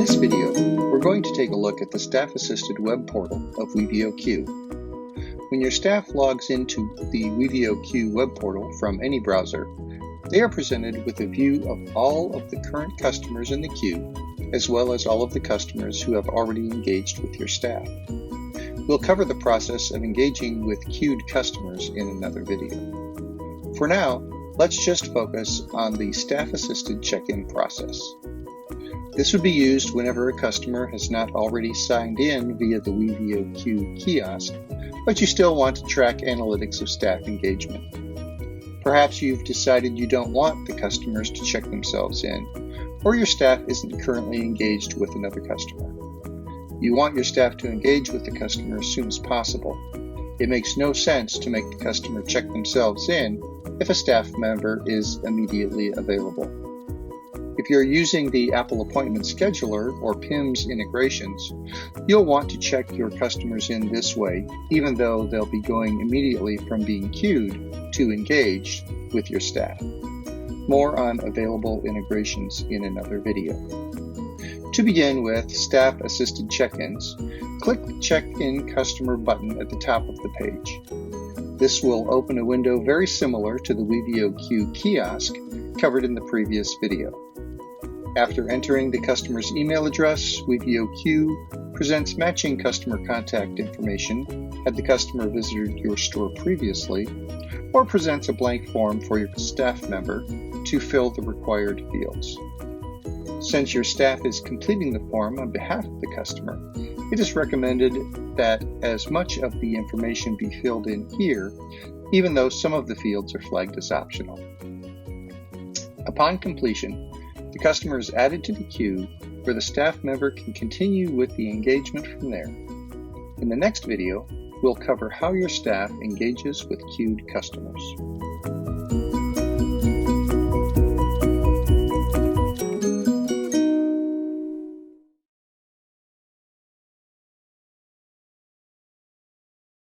this video, we're going to take a look at the staff-assisted web portal of Weevio Q. When your staff logs into the Weevio Q web portal from any browser, they are presented with a view of all of the current customers in the queue, as well as all of the customers who have already engaged with your staff. We'll cover the process of engaging with queued customers in another video. For now, let's just focus on the staff-assisted check-in process. This would be used whenever a customer has not already signed in via the Weevio Q kiosk, but you still want to track analytics of staff engagement. Perhaps you've decided you don't want the customers to check themselves in, or your staff isn't currently engaged with another customer. You want your staff to engage with the customer as soon as possible. It makes no sense to make the customer check themselves in if a staff member is immediately available. If you're using the Apple Appointment Scheduler or PIMS integrations, you'll want to check your customers in this way, even though they'll be going immediately from being queued to engaged with your staff. More on available integrations in another video. To begin with staff-assisted check-ins, click the Check-in Customer button at the top of the page. This will open a window very similar to the Weevio Q kiosk covered in the previous video. After entering the customer's email address, Weevio Q presents matching customer contact information had the customer visited your store previously, or presents a blank form for your staff member to fill the required fields. Since your staff is completing the form on behalf of the customer, it is recommended that as much of the information be filled in here, even though some of the fields are flagged as optional. Upon completion, the customer is added to the queue where the staff member can continue with the engagement from there. In the next video, we'll cover how your staff engages with queued customers.